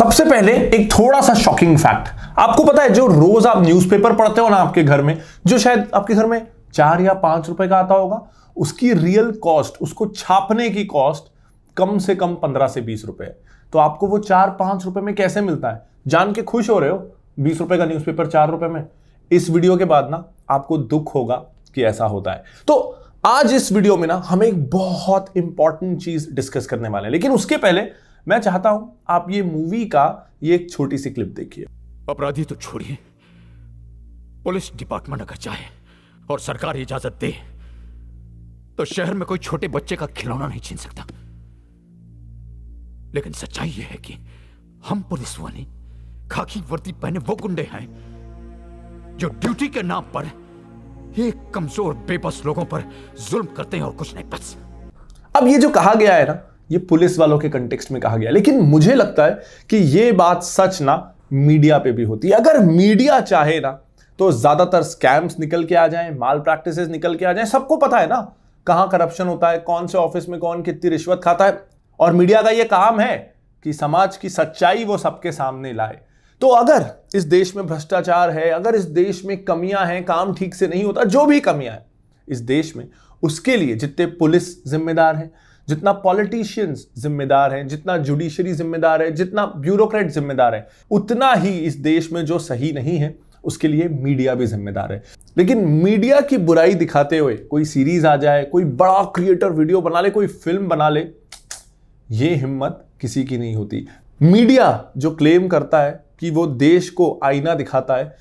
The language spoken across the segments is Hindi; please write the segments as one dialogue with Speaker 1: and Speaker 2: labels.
Speaker 1: सबसे पहले एक थोड़ा सा शॉकिंग फैक्ट, आपको पता है जो रोज आप न्यूज़पेपर पढ़ते हो ना आपके घर में, जो शायद आपके घर में 4 या 5 रुपए का आता होगा, उसकी रियल कॉस्ट, उसको छापने की कॉस्ट कम से कम 15 से 20 रुपए है। तो आपको वो 4-5 रुपए में कैसे मिलता है? जान के खुश हो रहे हो 20 रुपए का न्यूज़पेपर 4 रुपए में? इस वीडियो के बाद ना आपको दुख होगा कि ऐसा होता है। तो आज इस वीडियो में ना हम एक बहुत इंपॉर्टेंट चीज डिस्कस करने वाले हैं, लेकिन उसके पहले मैं चाहता हूं आप ये मूवी का ये एक छोटी सी क्लिप देखिए।
Speaker 2: अपराधी तो छोड़िए, पुलिस डिपार्टमेंट अगर चाहे और सरकार इजाजत दे तो शहर में कोई छोटे बच्चे का खिलौना नहीं छीन सकता। लेकिन सच्चाई यह है कि हम पुलिस वाले खाकी वर्दी पहने वो गुंडे हैं जो ड्यूटी के नाम पर एक कमजोर बेबस लोगों पर जुल्म करते हैं और कुछ नहीं बस।
Speaker 1: अब ये जो कहा गया है ना, ये पुलिस वालों के कंटेक्स्ट में कहा गया, लेकिन मुझे लगता है कि ये बात सच ना मीडिया पे भी होती है। अगर मीडिया चाहे ना तो ज्यादातर स्कैम्स निकल के आ जाएं, माल प्रैक्टिसेस निकल के आ जाएं। सबको पता है ना कहां करप्शन होता है, कौन से ऑफिस में कौन कितनी रिश्वत खाता है, और मीडिया का ये काम है कि समाज की सच्चाई वो सबके सामने लाए। तो अगर इस देश में भ्रष्टाचार है, अगर इस देश में कमियां हैं, काम ठीक से नहीं होता, जो भी कमियां हैं इस देश में, उसके लिए जितने पुलिस जिम्मेदार हैं, जितना पॉलिटिशियंस जिम्मेदार हैं, जितना जुडिशरी जिम्मेदार है, जितना ब्यूरोक्रेट जिम्मेदार है, उतना ही इस देश में जो सही नहीं है उसके लिए मीडिया भी जिम्मेदार है। लेकिन मीडिया की बुराई दिखाते हुए कोई सीरीज आ जाए, कोई बड़ा क्रिएटर वीडियो बना ले, कोई फिल्म बना ले, ये हिम्मत किसी की नहीं होती। मीडिया जो क्लेम करता है कि वो देश को आईना दिखाता है,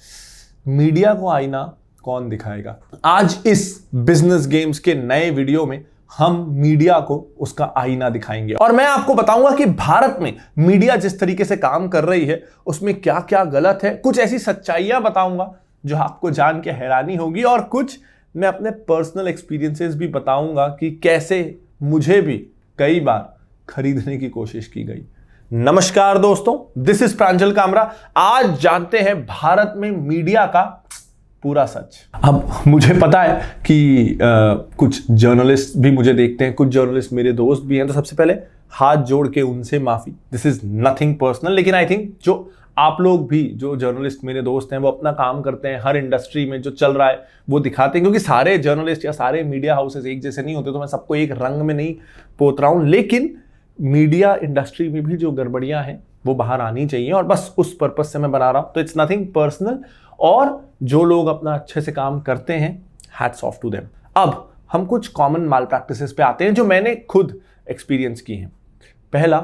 Speaker 1: मीडिया को आईना कौन दिखाएगा? आज इस बिजनेस गेम्स के नए वीडियो में हम मीडिया को उसका आईना दिखाएंगे और मैं आपको बताऊंगा कि भारत में मीडिया जिस तरीके से काम कर रही है उसमें क्या क्या गलत है। कुछ ऐसी सच्चाइयां बताऊंगा जो आपको जान के हैरानी होगी, और कुछ मैं अपने पर्सनल एक्सपीरियंसेस भी बताऊंगा कि कैसे मुझे भी कई बार खरीदने की कोशिश की गई। नमस्कार दोस्तों, दिस इज प्रांजल कामरा। आज जानते हैं भारत में मीडिया का पूरा सच। अब मुझे पता है कि कुछ जर्नलिस्ट भी मुझे देखते हैं, कुछ जर्नलिस्ट मेरे दोस्त भी हैं, तो सबसे पहले हाथ जोड़ के उनसे माफी। दिस इज नथिंग पर्सनल, लेकिन आई थिंक जो आप लोग भी, जो जर्नलिस्ट मेरे दोस्त हैं, वो अपना काम करते हैं, हर इंडस्ट्री में जो चल रहा है वो दिखाते हैं, क्योंकि सारे जर्नलिस्ट या सारे मीडिया हाउसेस एक जैसे नहीं होते। तो मैं सबको एक रंग में नहीं पोत रहा हूं, लेकिन मीडिया इंडस्ट्री में भी जो गड़बड़ियां हैं वो बाहर आनी चाहिए, और बस उस पर्पज से मैं बना रहा हूं। तो इट्स नथिंग पर्सनल, और जो लोग अपना अच्छे से काम करते हैं, हैट्स ऑफ टू देम। अब हम कुछ कॉमन माल प्रैक्टिसेस पे आते हैं जो मैंने खुद एक्सपीरियंस की हैं। पहला,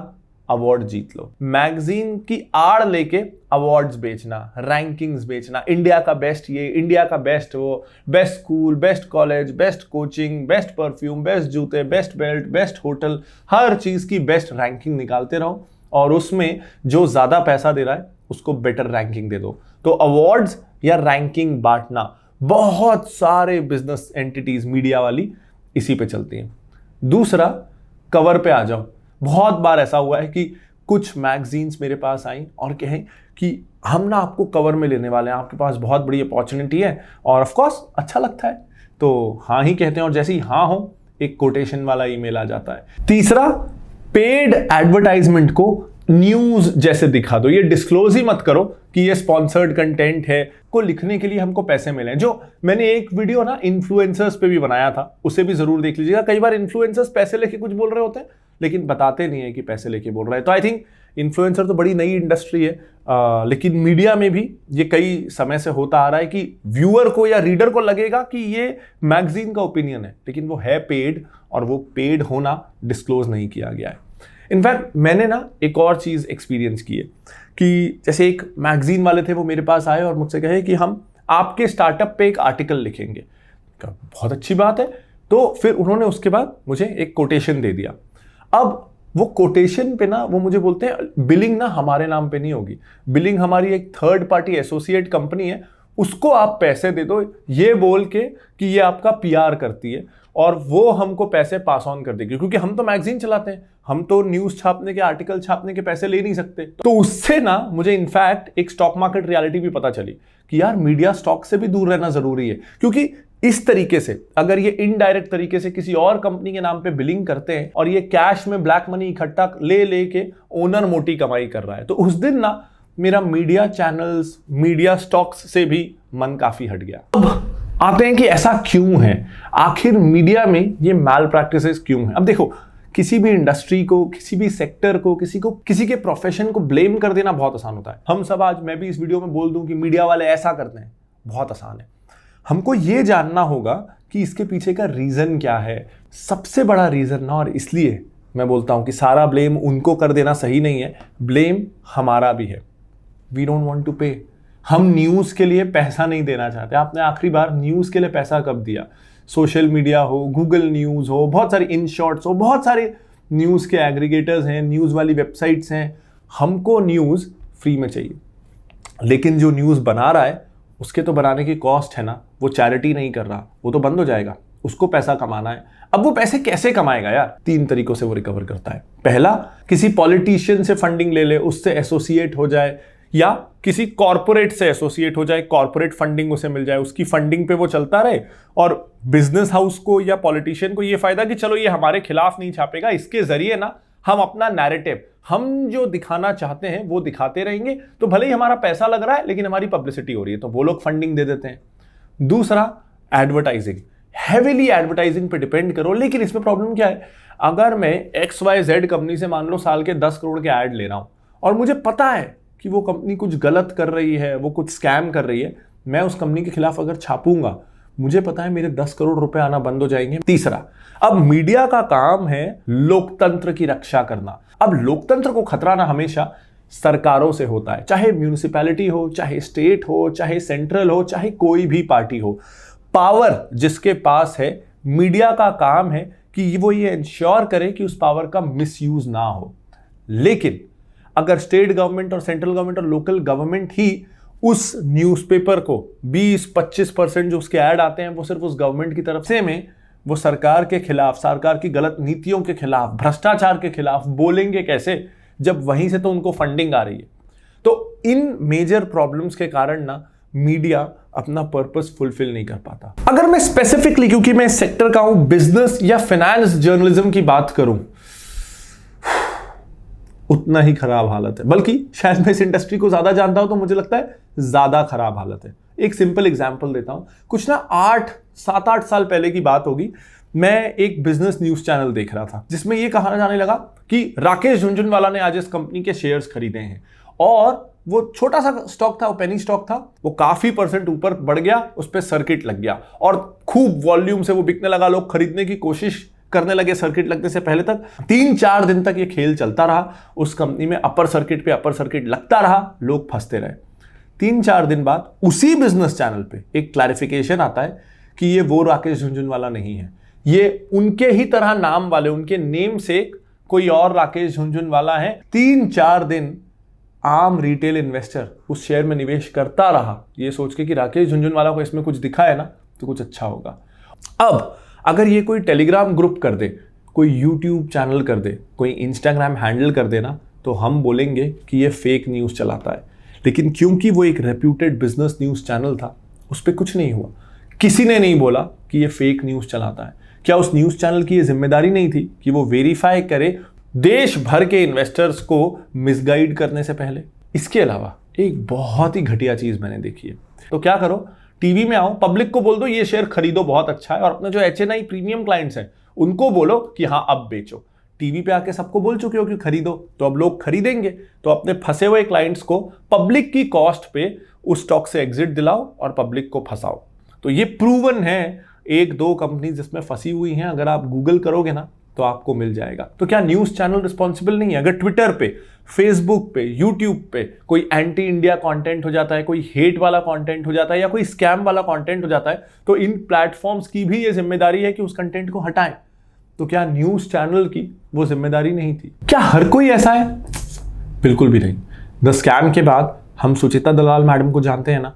Speaker 1: अवार्ड जीत लो। मैगजीन की आड़ लेके अवार्ड्स बेचना, रैंकिंग्स बेचना, इंडिया का बेस्ट ये, इंडिया का बेस्ट वो, best school, best college, best coaching, best perfume, best जूते, बेस्ट बेल्ट, बेस्ट होटल, हर चीज की बेस्ट रैंकिंग निकालते रहो, और उसमें जो ज्यादा पैसा दे रहा है उसको बेटर रैंकिंग दे दो। तो अवार्ड्स या रैंकिंग बांटना, बहुत सारे बिजनेस एंटिटीज मीडिया वाली इसी पे चलती हैं। दूसरा, कवर पे आ जाओ। बहुत बार ऐसा हुआ है कि कुछ मैगजीन्स मेरे पास आई और कहें कि हम ना आपको कवर में लेने वाले हैं, आपके पास बहुत बड़ी अपॉर्चुनिटी है, और ऑफ कोर्स अच्छा लगता है तो हाँ ही कहते हैं, और जैसे ही हाँ हो एक कोटेशन वाला ईमेल आ जाता है। तीसरा, पेड एडवर्टाइजमेंट को न्यूज जैसे दिखा दो। ये डिस्क्लोज ही मत करो कि ये स्पॉन्सर्ड कंटेंट है, को लिखने के लिए हमको पैसे मिले। जो मैंने एक वीडियो ना इन्फ्लुएंसर्स पे भी बनाया था, उसे भी जरूर देख लीजिएगा। कई बार इन्फ्लुएंसर्स पैसे लेके कुछ बोल रहे होते हैं लेकिन बताते नहीं है कि पैसे लेके बोल रहे हैं। तो आई थिंक इन्फ्लुएंसर तो बड़ी नई इंडस्ट्री है, लेकिन मीडिया में भी ये कई समय से होता आ रहा है कि व्यूअर को या रीडर को लगेगा कि ये मैगजीन का ओपिनियन है, लेकिन वो है पेड, और वो पेड होना डिस्क्लोज नहीं किया गया है। इनफैक्ट मैंने ना एक और चीज़ एक्सपीरियंस की है कि जैसे एक मैगजीन वाले थे, वो मेरे पास आए और मुझसे कहे कि हम आपके स्टार्टअप पे एक आर्टिकल लिखेंगे। बहुत अच्छी बात है। तो फिर उन्होंने उसके बाद मुझे एक कोटेशन दे दिया। अब वो कोटेशन पे ना वो मुझे बोलते हैं बिलिंग ना हमारे नाम पे नहीं होगी, बिलिंग हमारी एक थर्ड पार्टी एसोसिएट कंपनी है, उसको आप पैसे दे दो, ये बोल के कि ये आपका पीआर करती है, और वो हमको पैसे पास ऑन कर देगी, क्योंकि हम तो मैगजीन चलाते हैं, हम तो न्यूज छापने के, आर्टिकल छापने के पैसे ले नहीं सकते। तो उससे ना मुझे इनफैक्ट एक स्टॉक मार्केट रियलिटी भी पता चली कि यार मीडिया स्टॉक से भी दूर रहना जरूरी है, क्योंकि इस तरीके से अगर ये इनडायरेक्ट तरीके से किसी और कंपनी के नाम पे बिलिंग करते हैं और ये कैश में ब्लैक मनी इकट्ठा ले लेके ओनर मोटी कमाई कर रहा है, तो उस दिन ना मेरा मीडिया चैनल्स, मीडिया स्टॉक्स से भी मन काफी हट गया। अब आते हैं कि ऐसा क्यों है, आखिर मीडिया में ये मैल प्रैक्टिसेस क्यों है। अब देखो, किसी भी इंडस्ट्री को, किसी भी सेक्टर को, किसी के प्रोफेशन को ब्लेम कर देना बहुत आसान होता है। हम सब आज, मैं भी इस वीडियो में बोल दूं कि मीडिया वाले ऐसा करते हैं, बहुत आसान है। हमको ये जानना होगा कि इसके पीछे का रीजन क्या है। सबसे बड़ा रीजन ना, और इसलिए मैं बोलता हूं कि सारा ब्लेम उनको कर देना सही नहीं है, ब्लेम हमारा भी है। वी डोंट वांट टू पे। हम न्यूज के लिए पैसा नहीं देना चाहते। आपने आखिरी बार न्यूज के लिए पैसा कब दिया? सोशल मीडिया हो, गूगल न्यूज हो, बहुत सारी इन शॉर्ट्स हो, बहुत सारे न्यूज के एग्रीगेटर्स हैं, न्यूज वाली वेबसाइट्स हैं। हमको न्यूज फ्री में चाहिए, लेकिन जो न्यूज बना रहा है उसके तो बनाने की कॉस्ट है ना, वो चैरिटी नहीं कर रहा, वो तो बंद हो जाएगा, उसको पैसा कमाना है। अब वो पैसे कैसे कमाएगा यार? 3 तरीकों से वो रिकवर करता है। पहला, किसी पॉलिटिशियन से फंडिंग ले ले, उससे एसोसिएट हो जाए, या किसी कॉर्पोरेट से एसोसिएट हो जाए, कॉर्पोरेट फंडिंग उसे मिल जाए, उसकी फंडिंग पे वो चलता रहे, और बिजनेस हाउस को या पॉलिटिशियन को ये फायदा कि चलो ये हमारे खिलाफ नहीं छापेगा, इसके जरिए ना हम अपना नैरेटिव, हम जो दिखाना चाहते हैं वो दिखाते रहेंगे, तो भले ही हमारा पैसा लग रहा है लेकिन हमारी पब्लिसिटी हो रही है, तो वो लोग फंडिंग दे देते हैं। दूसरा, एडवर्टाइजिंग, हेविली एडवर्टाइजिंग पे डिपेंड करो। लेकिन इसमें प्रॉब्लम क्या है? अगर मैं XYZ कंपनी से मान लो साल के 10 करोड़ के ऐड ले रहा हूं और मुझे पता है कि वो कंपनी कुछ गलत कर रही है, वो कुछ स्कैम कर रही है, मैं उस कंपनी के खिलाफ अगर छापूंगा, मुझे पता है मेरे 10 करोड़ रुपए आना बंद हो जाएंगे। तीसरा, अब मीडिया का काम है लोकतंत्र की रक्षा करना। अब लोकतंत्र को खतरा ना हमेशा सरकारों से होता है, चाहे म्यूनिसिपैलिटी हो, चाहे स्टेट हो, चाहे सेंट्रल हो, चाहे कोई भी पार्टी हो। पावर जिसके पास है, मीडिया का काम है कि वो ये इंश्योर करे कि उस पावर का मिसयूज ना हो। लेकिन अगर स्टेट गवर्नमेंट और सेंट्रल गवर्नमेंट और लोकल गवर्नमेंट ही उस न्यूज़पेपर को 20-25% जो उसके ऐड आते हैं वो सिर्फ उस गवर्नमेंट की तरफ से में वो सरकार के खिलाफ, सरकार की गलत नीतियों के खिलाफ, भ्रष्टाचार के खिलाफ बोलेंगे कैसे, जब वहीं से तो उनको फंडिंग आ रही है। तो इन मेजर प्रॉब्लम्स के कारण ना मीडिया अपना पर्पस फुलफिल नहीं कर पाता। अगर मैं स्पेसिफिकली, क्योंकि मैं इस सेक्टर का हूं, बिजनेस या फाइनेंस जर्नलिज्म की बात करूं, उतना ही खराब हालत है। बल्कि शायद मैं इस इंडस्ट्री को ज्यादा जानता हूं तो मुझे लगता है ज्यादा खराब हालत है। एक सिंपल एग्जांपल देता हूं। कुछ ना 7-8 साल पहले की बात होगी, मैं एक बिजनेस न्यूज चैनल देख रहा था जिसमें यह कहा जाने लगा कि राकेश झुनझुनवाला ने आज इस कंपनी के शेयर्स खरीदे हैं, और वो छोटा सा स्टॉक था, वो पेनी स्टॉक था, वो काफी % ऊपर बढ़ गया, उस पर सर्किट लग गया और खूब वॉल्यूम से वो बिकने लगा। लोग खरीदने की कोशिश करने लगे सर्किट लगने से पहले तक। 3-4 दिन तक ये खेल चलता रहा। उस कंपनी में अपर सर्किट पे अपर सर्किट लगता रहा, लोग फंसते रहे। 3-4 दिन बाद उसी बिजनेस चैनल पे एक क्लैरिफिकेशन आता है कि ये वो राकेश झुनझुनवाला नहीं है, ये उनके ही तरह नाम वाले, उनके नेम से कोई और राकेश झुनझुनवाला है। 3-4 दिन आम रिटेल इन्वेस्टर उस शेयर में निवेश करता रहा, ये सोच के कि राकेश झुनझुनवाला को इसमें कुछ दिखा है ना तो कुछ अच्छा होगा। अब अगर ये कोई टेलीग्राम ग्रुप कर दे, कोई यूट्यूब चैनल कर दे, कोई इंस्टाग्राम हैंडल कर देना, तो हम बोलेंगे कि ये फेक न्यूज़ चलाता है। लेकिन क्योंकि वो एक रेप्यूटेड बिजनेस न्यूज़ चैनल था, उस पर कुछ नहीं हुआ, किसी ने नहीं बोला कि ये फेक न्यूज़ चलाता है। क्या उस न्यूज़ चैनल की ये जिम्मेदारी नहीं थी कि वो वेरीफाई करे देश भर के इन्वेस्टर्स को मिसगाइड करने से पहले? इसके अलावा एक बहुत ही घटिया चीज़ मैंने देखी है। तो क्या करो, टीवी में आओ, पब्लिक को बोल दो ये शेयर खरीदो, बहुत अच्छा है, और अपने जो HNI प्रीमियम क्लाइंट्स हैं उनको बोलो कि हाँ अब बेचो। टीवी पे आके सबको बोल चुके हो कि खरीदो, तो अब लोग खरीदेंगे, तो अपने फंसे हुए क्लाइंट्स को पब्लिक की कॉस्ट पे उस स्टॉक से एग्जिट दिलाओ और पब्लिक को फंसाओ। तो ये प्रूवन है, 1-2 कंपनी जिसमें फंसी हुई हैं, अगर आप गूगल करोगे ना तो आपको मिल जाएगा। तो क्या न्यूज चैनल रिस्पॉन्सिबल नहीं है? अगर ट्विटर पे, फेसबुक पे, यूट्यूब पे कोई एंटी इंडिया कंटेंट हो जाता है, कोई हेट वाला कंटेंट हो जाता है, या कोई स्कैम वाला कंटेंट हो जाता है, तो इन प्लेटफॉर्म्स की भी ये जिम्मेदारी है कि उस कंटेंट को हटाएं। तो क्या न्यूज चैनल की वो जिम्मेदारी नहीं थी? क्या हर कोई ऐसा है? बिल्कुल भी नहीं। द स्कैम के बाद हम सुचिता दलाल मैडम को जानते हैं ना,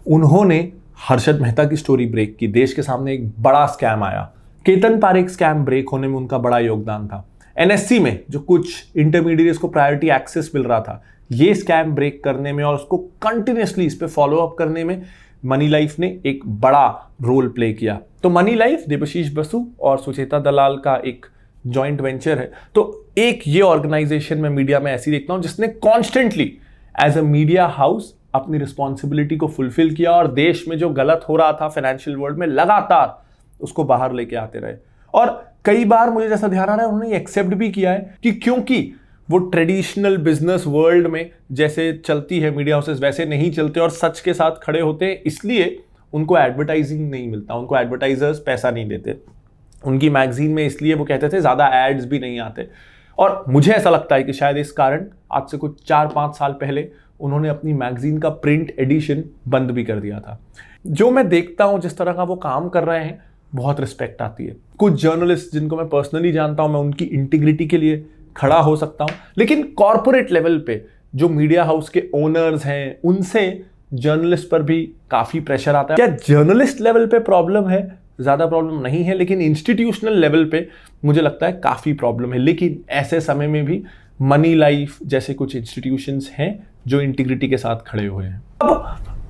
Speaker 1: उन्होंने हर्षद मेहता की स्टोरी ब्रेक की। देश के सामने एक बड़ा स्कैम आया, केतन पारेख स्कैम ब्रेक होने में उनका बड़ा योगदान था। NSE में जो कुछ इंटरमीडिएट्स को प्रायोरिटी एक्सेस मिल रहा था, ये स्कैम ब्रेक करने में और उसको कंटिन्यूसली इस पे फॉलो अप करने में मनी लाइफ ने एक बड़ा रोल प्ले किया। तो मनी लाइफ देबाशीष बसु और सुचेता दलाल का एक जॉइंट वेंचर है। तो एक ये ऑर्गेनाइजेशन में मीडिया में ऐसी देखता हूं जिसने constantly as a media house अपनी रिस्पॉन्सिबिलिटी को फुलफिल किया और देश में जो गलत हो रहा था फाइनेंशियल वर्ल्ड में लगातार उसको बाहर लेके आते रहे। और कई बार मुझे जैसा ध्यान आ रहा है उन्होंने एक्सेप्ट भी किया है कि क्योंकि वो ट्रेडिशनल बिजनेस वर्ल्ड में जैसे चलती है मीडिया हाउसेस वैसे नहीं चलते और सच के साथ खड़े होते हैं, इसलिए उनको एडवर्टाइजिंग नहीं मिलता, उनको एडवर्टाइजर्स पैसा नहीं देते। उनकी मैगजीन में इसलिए वो कहते थे ज़्यादा एड्स भी नहीं आते। और मुझे ऐसा लगता है कि शायद इस कारण आज से कुछ 4-5 साल पहले उन्होंने अपनी मैगजीन का प्रिंट एडिशन बंद भी कर दिया था। जो मैं देखता हूँ जिस तरह का वो काम कर रहे हैं, बहुत रिस्पेक्ट आती है। कुछ जर्नलिस्ट जिनको मैं पर्सनली जानता हूँ, मैं उनकी इंटीग्रिटी के लिए खड़ा हो सकता हूँ, लेकिन कॉर्पोरेट लेवल पे जो मीडिया हाउस के ओनर्स हैं उनसे जर्नलिस्ट पर भी काफ़ी प्रेशर आता है। क्या जर्नलिस्ट लेवल पे प्रॉब्लम है? ज़्यादा प्रॉब्लम नहीं है, लेकिन इंस्टीट्यूशनल लेवल पे मुझे लगता है काफ़ी प्रॉब्लम है। लेकिन ऐसे समय में भी मनी लाइफ जैसे कुछ इंस्टीट्यूशंस हैं जो इंटीग्रिटी के साथ खड़े हुए हैं। अब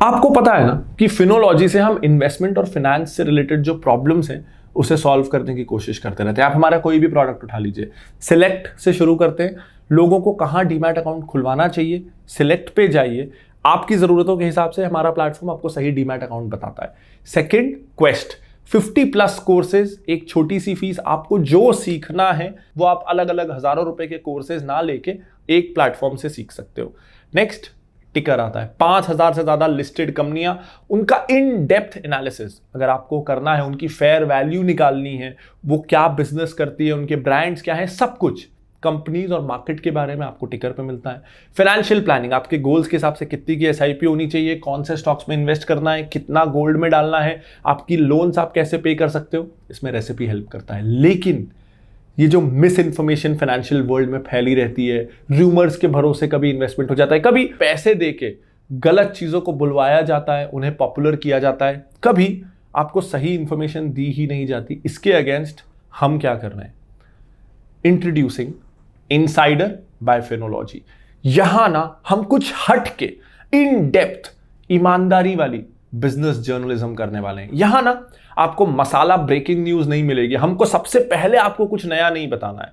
Speaker 1: आपको पता है ना कि फिनोलॉजी से हम इन्वेस्टमेंट और फाइनेंस से रिलेटेड जो प्रॉब्लम्स हैं उसे सॉल्व करने की कोशिश करते रहते हैं। आप हमारा कोई भी प्रोडक्ट उठा लीजिए, सिलेक्ट से शुरू करते हैं, लोगों को कहाँ डीमैट अकाउंट खुलवाना चाहिए, सिलेक्ट पे जाइए, आपकी ज़रूरतों के हिसाब से हमारा प्लेटफॉर्म आपको सही डीमैट अकाउंट बताता है। सेकेंड, क्वेस्ट 50+ कोर्सेज, एक छोटी सी फीस, आपको जो सीखना है वो आप अलग अलग हजारों रुपए के कोर्सेज ना लेके एक प्लेटफॉर्म से सीख सकते हो। नेक्स्ट, टिकर आता है, 5000 से ज्यादा लिस्टेड कंपनियां, उनका इन डेप्थ एनालिसिस अगर आपको करना है, उनकी फेयर वैल्यू निकालनी है, वो क्या बिजनेस करती है, उनके ब्रांड्स क्या है, सब कुछ कंपनीज और मार्केट के बारे में आपको टिकर पे मिलता है। फाइनेंशियल प्लानिंग, आपके गोल्स के हिसाब से कितनी की एसआईपी होनी चाहिए, कौन से स्टॉक्स में इन्वेस्ट करना है, कितना गोल्ड में डालना है, आपकी लोन्स आप कैसे पे कर सकते हो, इसमें रेसिपी हेल्प करता है। लेकिन ये जो मिस इन्फॉर्मेशन फाइनेंशियल वर्ल्ड में फैली रहती है, रूमर्स के भरोसे कभी इन्वेस्टमेंट हो जाता है, कभी पैसे देके गलत चीजों को बुलवाया जाता है, उन्हें पॉपुलर किया जाता है, कभी आपको सही इंफॉर्मेशन दी ही नहीं जाती। इसके अगेंस्ट हम क्या कर रहे हैं? Introducing insider by Finology. यहां ना हम कुछ हट के इन डेप्थ ईमानदारी वाली बिजनेस जर्नलिज्म करने वाले हैं। यहां ना आपको मसाला ब्रेकिंग न्यूज नहीं मिलेगी, हमको सबसे पहले आपको कुछ नया नहीं बताना है।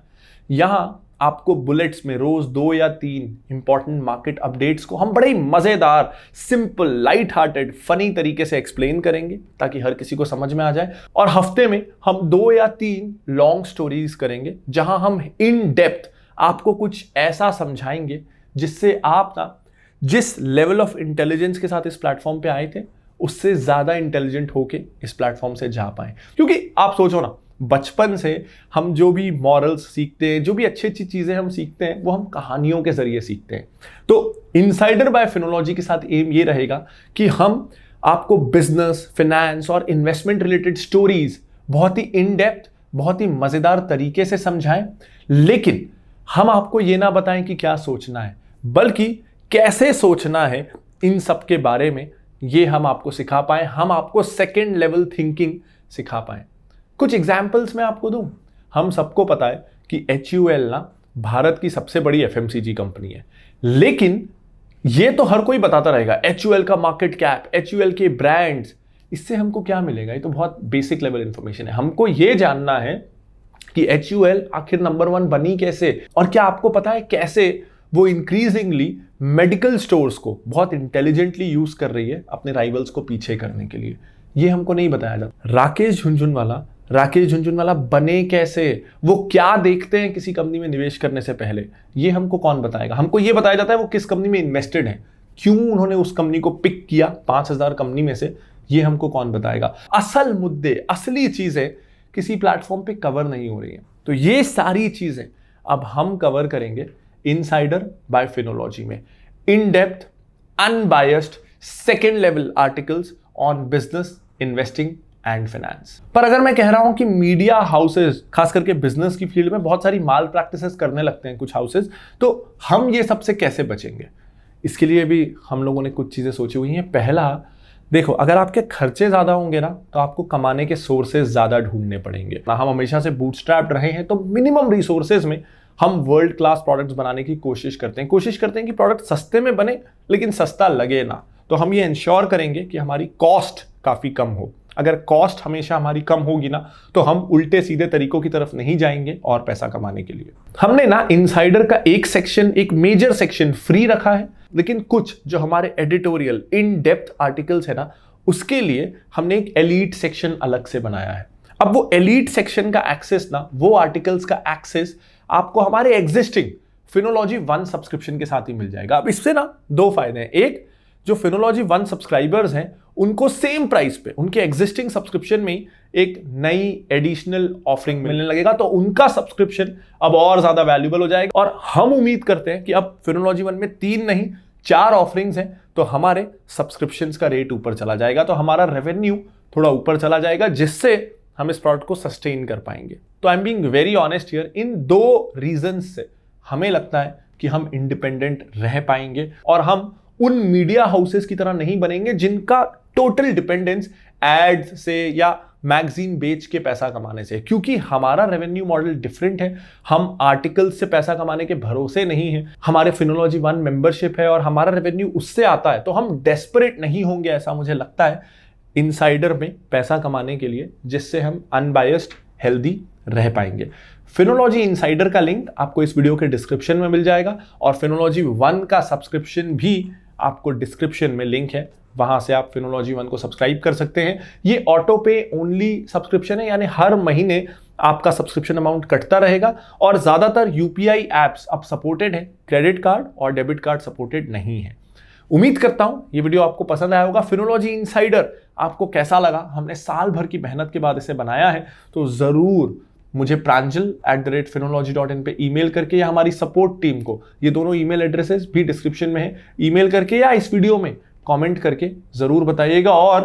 Speaker 1: यहां आपको बुलेट्स में रोज 2 या 3 इंपॉर्टेंट मार्केट अपडेट्स को हम बड़े ही मजेदार, सिंपल, लाइट हार्टेड, फनी तरीके से एक्सप्लेन करेंगे ताकि हर किसी को समझ में आ जाए। और हफ्ते में हम 2 या 3 लॉन्ग स्टोरीज करेंगे जहां हम इन डेप्थ आपको कुछ ऐसा समझाएंगे जिससे आप ना जिस लेवल ऑफ इंटेलिजेंस के साथ इस प्लेटफॉर्म पे आए थे उससे ज्यादा इंटेलिजेंट होके इस प्लेटफॉर्म से जा पाए। क्योंकि आप सोचो ना, बचपन से हम जो भी मॉरल्स सीखते हैं, जो भी अच्छी अच्छी चीजें हम सीखते हैं, वो हम कहानियों के जरिए सीखते हैं। तो इनसाइडर बाय फिनोलॉजी के साथ एम ये रहेगा कि हम आपको बिजनेस, फाइनेंस और इन्वेस्टमेंट रिलेटेड स्टोरीज बहुत ही इन डेप्थ, बहुत ही मजेदार तरीके से समझाएं। लेकिन हम आपको ये ना बताएं कि क्या सोचना है, बल्कि कैसे सोचना है इन सब के बारे में ये हम आपको सिखा पाएं, हम आपको सेकेंड लेवल थिंकिंग सिखा पाएं। कुछ एग्जाम्पल्स मैं आपको दूं। हम सबको पता है कि HUL ना भारत की सबसे बड़ी FMCG कंपनी है, लेकिन ये तो हर कोई बताता रहेगा HUL का मार्केट कैप, HUL के ब्रांड्स, इससे हमको क्या मिलेगा? ये तो बहुत बेसिक लेवल इंफॉर्मेशन है। हमको ये जानना है कि HUL आखिर नंबर 1 बनी कैसे, और क्या आपको पता है कैसे वो इंक्रीजिंगली मेडिकल स्टोर्स को बहुत इंटेलिजेंटली यूज कर रही है अपने राइवल्स को पीछे करने के लिए? ये हमको नहीं बताया जाता। राकेश झुनझुनवाला बने कैसे, वो क्या देखते हैं किसी कंपनी में निवेश करने से पहले, ये हमको कौन बताएगा? हमको ये बताया जाता है वो किस कंपनी में इन्वेस्टेड है, क्यों उन्होंने उस कंपनी को पिक किया 5000 कंपनी में से, ये हमको कौन बताएगा? असल मुद्दे, असली चीजें किसी प्लेटफॉर्म पे कवर नहीं हो रही है। तो ये सारी चीजें अब हम कवर करेंगे इनसाइडर बाय फिनोलॉजी में। In depth, unbiased, second level articles on business, investing and finance. पर अगर मैं कह रहा हूं कि मीडिया हाउसेस, खास करके बिजनेस की फील्ड में बहुत सारी माल प्रैक्टिसेस करने लगते हैं कुछ हाउसेस, तो हम ये सबसे कैसे बचेंगे? इसके लिए भी हम लोगों ने कुछ चीजें सोची हुई हैं। पहला, देखो, अगर आपके खर्चे ज्यादा होंगे ना तो आपको कमाने के सोर्सेज ज्यादा ढूंढने पड़ेंगे। हम हमेशा से बूटस्ट्रैप्ड रहे हैं, तो मिनिमम रिसोर्सेज में हम वर्ल्ड क्लास प्रोडक्ट्स बनाने की कोशिश करते हैं कि प्रोडक्ट सस्ते में बने लेकिन सस्ता लगे ना। तो हम ये इंश्योर करेंगे कि हमारी कॉस्ट काफ़ी कम हो। अगर कॉस्ट हमेशा हमारी कम होगी ना, तो हम उल्टे सीधे तरीकों की तरफ नहीं जाएंगे और पैसा कमाने के लिए। हमने ना इनसाइडर का एक सेक्शन, एक मेजर सेक्शन फ्री रखा है, लेकिन कुछ जो हमारे एडिटोरियल इन डेप्थ आर्टिकल्स है ना, उसके लिए हमने एक एलीट सेक्शन अलग से बनाया है। अब वो एलीट सेक्शन का एक्सेस ना, वो आर्टिकल्स का एक्सेस आपको हमारे एग्जिस्टिंग फिनोलॉजी 1 सब्सक्रिप्शन के साथ ही मिल जाएगा। अब इससे ना 2 फायदे हैं। एक, जो फिनोलॉजी 1 सब्सक्राइबर्स हैं उनको सेम प्राइस पे उनके एग्जिस्टिंग सब्सक्रिप्शन में ही एक नई एडिशनल ऑफरिंग मिलने लगेगा, तो उनका सब्सक्रिप्शन अब और ज्यादा वैल्यूएबल हो जाएगा। और हम उम्मीद करते हैं कि अब फिनोलॉजी 1 में 3 नहीं 4 ऑफरिंग्स हैं, तो हमारे सब्सक्रिप्शंस का रेट ऊपर चला जाएगा, तो हमारा रेवेन्यू थोड़ा ऊपर चला जाएगा, जिससे हम इस प्रोडक्ट को सस्टेन कर पाएंगे। तो I am being very honest here, in 2 reasons से हमें लगता है कि हम इंडिपेंडेंट रह पाएंगे और हम उन मीडिया हाउसेस की तरह नहीं बनेंगे जिनका टोटल डिपेंडेंस एड्स से या मैगजीन बेच के पैसा कमाने से। क्योंकि हमारा रेवेन्यू मॉडल डिफरेंट है, हम आर्टिकल्स से पैसा कमाने के भरोसे नहीं है, हमारे फिनोलॉजी 1 मेंबरशिप है और हमारा रेवेन्यू उससे आता है, तो हम डेस्परेट नहीं होंगे, ऐसा मुझे लगता है, इनसाइडर में पैसा कमाने के लिए, जिससे हम अनबायस्ड हेल्दी रह पाएंगे। फिनोलॉजी इनसाइडर का लिंक आपको इस वीडियो के डिस्क्रिप्शन में मिल जाएगा और फिनोलॉजी 1 का सब्सक्रिप्शन भी आपको डिस्क्रिप्शन में लिंक है, वहां से आप फिनोलॉजी 1 को सब्सक्राइब कर सकते हैं। ये ऑटो पे ओनली सब्सक्रिप्शन है, यानी हर महीने आपका सब्सक्रिप्शन अमाउंट कटता रहेगा और ज्यादातर यूपीआई एप्स अब सपोर्टेड है, क्रेडिट कार्ड और डेबिट कार्ड सपोर्टेड नहीं है। उम्मीद करता हूं ये वीडियो आपको पसंद आया होगा। फिनोलॉजी इनसाइडर आपको कैसा लगा? हमने साल भर की मेहनत के बाद इसे बनाया है, तो जरूर मुझे pranjal@phinology.in पे ईमेल करके या हमारी सपोर्ट टीम को, ये दोनों ईमेल एड्रेसेस भी डिस्क्रिप्शन में है, ईमेल करके या इस वीडियो में कमेंट करके जरूर बताइएगा और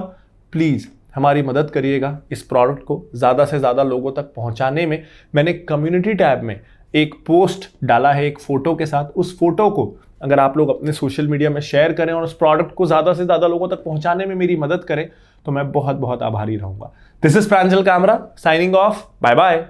Speaker 1: प्लीज हमारी मदद करिएगा इस प्रोडक्ट को ज़्यादा से ज़्यादा लोगों तक पहुंचाने में। मैंने कम्युनिटी टैब में एक पोस्ट डाला है एक फोटो के साथ, उस फोटो को अगर आप लोग अपने सोशल मीडिया में शेयर करें और उस प्रोडक्ट को ज़्यादा से ज़्यादा लोगों तक पहुंचाने में मेरी मदद करें, तो मैं बहुत बहुत आभारी रहूंगा। This is Pranjal Kamra signing off, bye bye.